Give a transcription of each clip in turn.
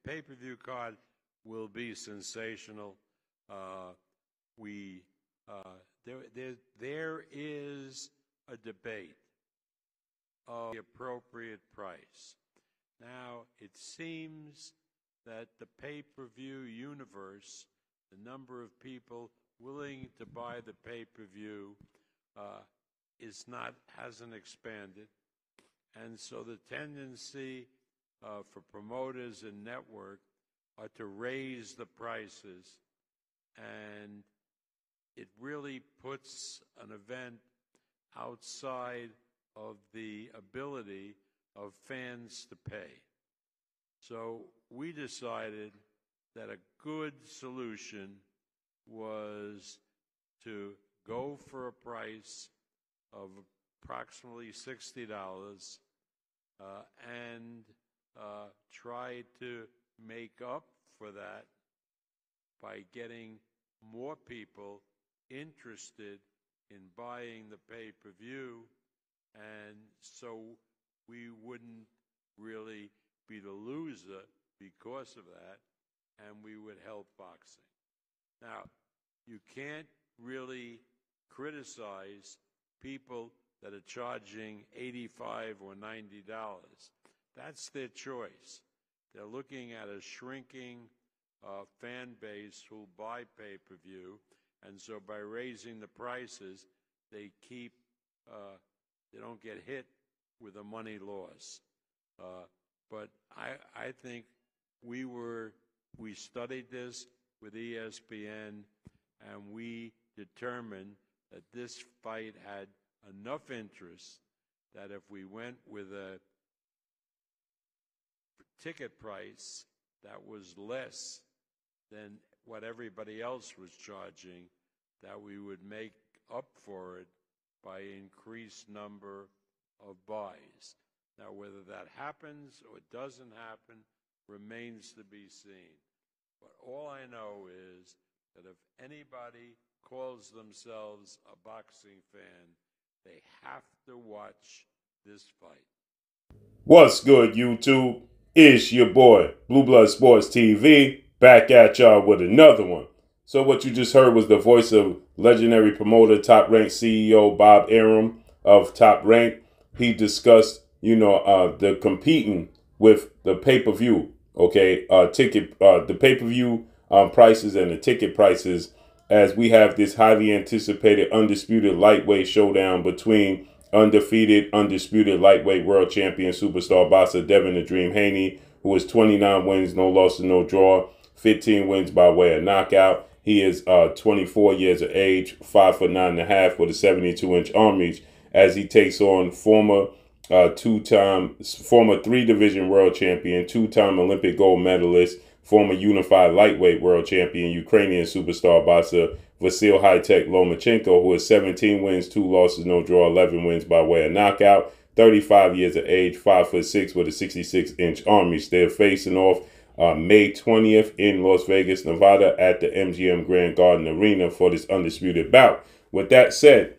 pay-per-view card will be sensational. There is a debate of the appropriate price. Now, it seems that the pay-per-view universe, the number of people willing to buy the pay-per-view hasn't expanded. And so the tendency for promoters and network are to raise the prices, and it really puts an event outside of the ability of fans to pay. So we decided that a good solution was to go for a price of approximately $60 and try to make up for that by getting more people interested in buying the pay-per-view, and so we wouldn't really be the loser because of that, and we would help boxing. Now, you can't really criticize people that are charging $85 or $90. That's their choice. They're looking at a shrinking fan base who'll buy pay-per-view, and so by raising the prices, they don't get hit with a money loss. But I think we studied this with ESPN, and we determined that this fight had enough interest that if we went with a ticket price that was less than what everybody else was charging, that we would make up for it by increased number of buys. Now, whether that happens or doesn't happen remains to be seen. But all I know is that if anybody calls themselves a boxing fan, they have to watch this fight. What's good, YouTube? It's your boy, Blue Blood Sports TV, back at y'all with another one. So what you just heard was the voice of legendary promoter, Top Rank CEO Bob Arum of Top Rank. He discussed, the competing with the pay-per-view, the pay-per-view prices and the ticket prices, as we have this highly anticipated undisputed lightweight showdown between undefeated, undisputed lightweight world champion superstar boxer Devin "The Dream" Haney, who has 29 wins, no losses, no draw, 15 wins by way of knockout. He is 24 years of age, 5'9.5" with a 72-inch arm reach, as he takes on former three-division world champion, two-time Olympic gold medalist, former unified lightweight world champion, Ukrainian superstar boxer Vasily Lomachenko, who has 17 wins, 2 losses, no draw, 11 wins by way of knockout, 35 years of age, 5'6" with a 66-inch arm reach. They're facing off May 20th in Las Vegas, Nevada at the MGM Grand Garden Arena for this undisputed bout. With that said,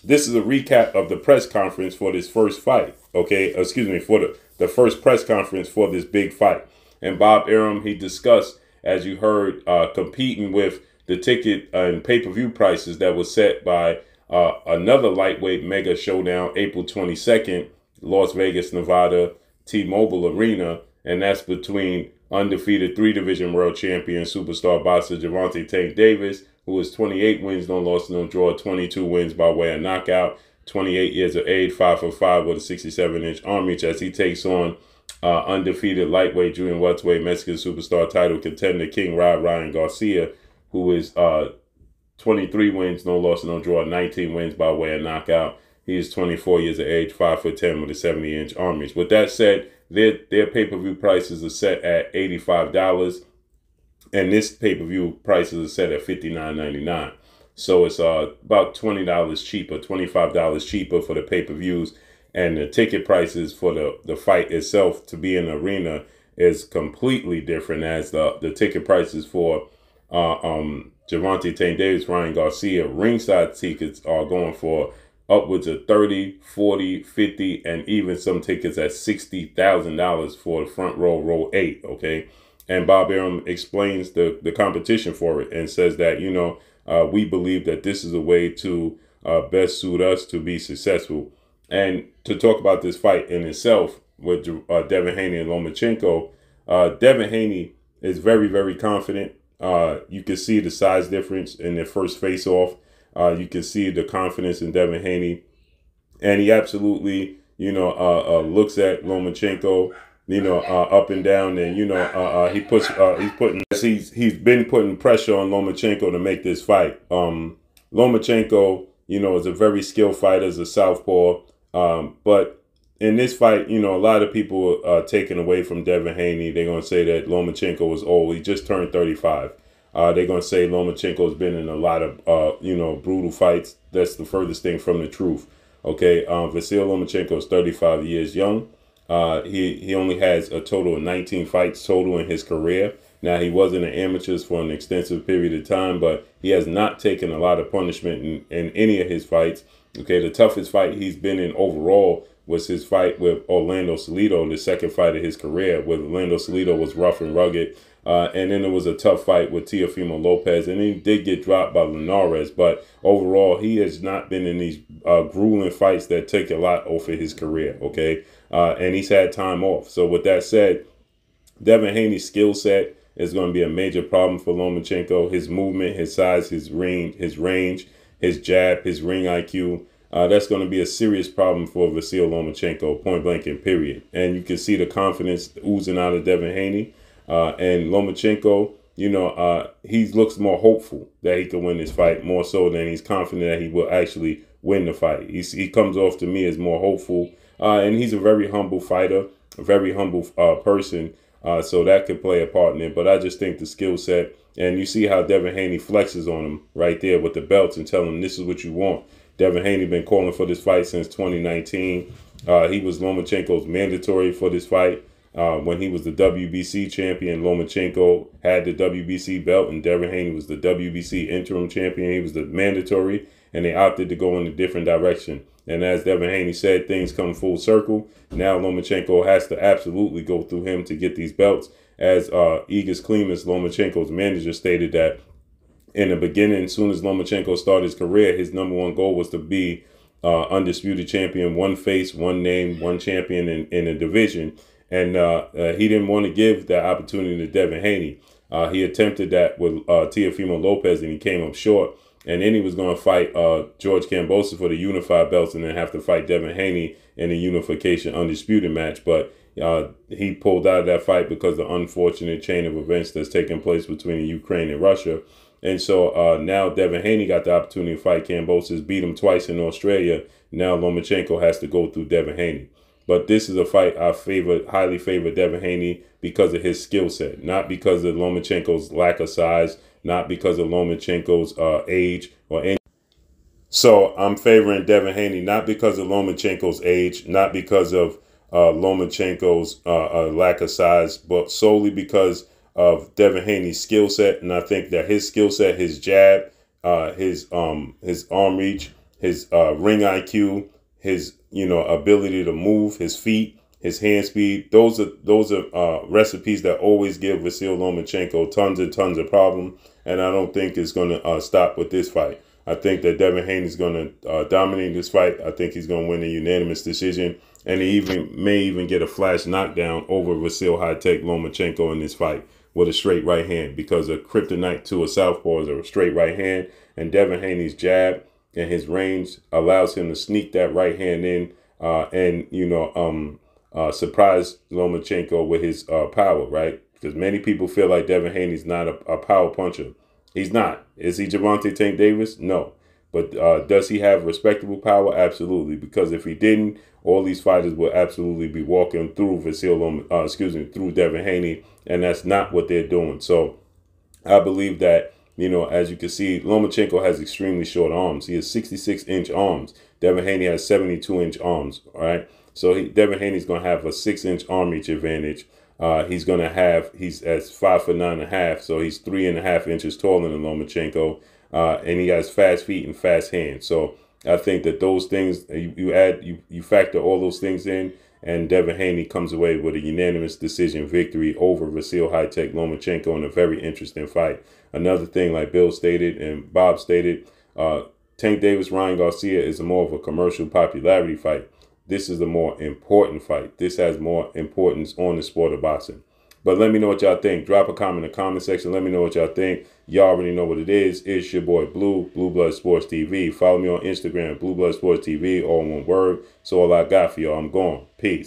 this is a recap of the press conference for this first fight, for the first press conference for this big fight. And Bob Arum, he discussed, as you heard, competing with the ticket and pay-per-view prices that was set by another lightweight mega showdown, April 22nd, Las Vegas, Nevada, T-Mobile Arena, and that's between undefeated three-division world champion superstar boxer Gervonta Tank Davis, who has 28 wins, no loss, no draw, 22 wins by way of knockout, 28 years of age, 5'5" with a 67-inch arm reach, as he takes on undefeated lightweight junior welterweight Mexican superstar title contender King Ryan Garcia, who is 23 wins, no loss, no draw, 19 wins by way of knockout. He is 24 years of age, 5'10" with a 70-inch arm reach. With that said, their pay-per-view prices are set at $85, and this pay-per-view prices are set at $59.99. So it's about $20 cheaper, $25 cheaper for the pay-per-views, and the ticket prices for the fight itself to be in the arena is completely different, as the ticket prices for Gervonta Tank Davis, Ryan Garcia, ringside tickets are going for upwards of $30, $40, $50, and even some tickets at $60,000 for the front row 8. Okay. And Bob Arum explains the competition for it and says that, you know, we believe that this is a way to best suit us to be successful. And to talk about this fight in itself with Devin Haney and Lomachenko, Devin Haney is very, very confident. You can see the size difference in their first face-off. You can see the confidence in Devin Haney. And he absolutely, you know, looks at Lomachenko, you know, up and down, and you know, he's been putting pressure on Lomachenko to make this fight. Lomachenko, you know, is a very skilled fighter, is a southpaw, but in this fight, you know, a lot of people are taken away from Devin Haney. They're gonna say that Lomachenko was old. He just turned 35. They're gonna say Lomachenko's been in a lot of you know, brutal fights. That's the furthest thing from the truth. Okay, Vasily Lomachenko is 35 years young. He only has a total of 19 fights total in his career. Now, he was in the amateurs for an extensive period of time, but he has not taken a lot of punishment in any of his fights. Okay, the toughest fight he's been in overall was his fight with Orlando Salido, the second fight of his career, where Orlando Salido was rough and rugged. And then there was a tough fight with Teofimo Lopez, and he did get dropped by Linares. But overall, he has not been in these grueling fights that take a lot off of his career, okay? And he's had time off. So with that said, Devin Haney's skill set is going to be a major problem for Lomachenko. His movement, his size, his range, his jab, his ring IQ, that's going to be a serious problem for Vasily Lomachenko, point blank and period. And you can see the confidence oozing out of Devin Haney. And Lomachenko, you know, he looks more hopeful that he can win this fight, more so than he's confident that he will actually win the fight. He comes off to me as more hopeful. And he's a very humble fighter, a very humble person. So that could play a part in it. But I just think the skill set, and you see how Devin Haney flexes on him right there with the belts and telling him this is what you want. Devin Haney been calling for this fight since 2019. He was Lomachenko's mandatory for this fight. When he was the WBC champion, Lomachenko had the WBC belt, and Devin Haney was the WBC interim champion. He was the mandatory, and they opted to go in a different direction. And as Devin Haney said, things come full circle. Now Lomachenko has to absolutely go through him to get these belts. As Igis Klimas, Lomachenko's manager, stated that in the beginning, as soon as Lomachenko started his career, his #1 goal was to be undisputed champion, one face, one name, one champion in a division. And he didn't want to give that opportunity to Devin Haney. He attempted that with Teofimo Lopez, and he came up short. And then he was going to fight George Kambosos for the unified belts, and then have to fight Devin Haney in the unification undisputed match. But he pulled out of that fight because of the unfortunate chain of events that's taking place between Ukraine and Russia. And so now Devin Haney got the opportunity to fight Kambosos, beat him twice in Australia. Now Lomachenko has to go through Devin Haney. But this is a fight I highly favor Devin Haney because of his skill set, not because of Lomachenko's lack of size, not because of Lomachenko's age or any. So I'm favoring Devin Haney not because of Lomachenko's age, not because of Lomachenko's lack of size, but solely because of Devin Haney's skill set. And I think that his skill set, his jab, his arm reach, his ring IQ, his ability to move, his feet, his hand speed, those are recipes that always give Vasily Lomachenko tons and tons of problem. And I don't think it's going to stop with this fight. I think that Devin Haney is going to dominate this fight. I think he's going to win a unanimous decision, and he may even get a flash knockdown over Vasily Lomachenko in this fight with a straight right hand, because a kryptonite to a southpaw is a straight right hand, and Devin Haney's jab and his range allows him to sneak that right hand in and surprise Lomachenko with his power, right? Because many people feel like Devin Haney's not a power puncher. He's not. Is he Gervonta Tank Davis? No. But does he have respectable power? Absolutely. Because if he didn't, all these fighters would absolutely be walking through through Devin Haney, and that's not what they're doing. So I believe that, as you can see, Lomachenko has extremely short arms. He has 66-inch arms. Devin Haney has 72-inch arms. All right. So Devin Haney's going to have a 6-inch arm reach advantage. He's at 5'9.5", so he's 3.5 inches taller than Lomachenko, and he has fast feet and fast hands. So I think that those things, you factor all those things in, and Devin Haney comes away with a unanimous decision victory over Vasily Lomachenko in a very interesting fight. Another thing, like Bill stated and Bob stated, Tank Davis, Ryan Garcia is more of a commercial popularity fight. This is the more important fight. This has more importance on the sport of boxing. But let me know what y'all think. Drop a comment in the comment section. Let me know what y'all think. Y'all already know what it is. It's your boy Blue Blood Sports TV. Follow me on Instagram, Blue Blood Sports TV, all one word. So all I got for y'all. I'm gone. Peace.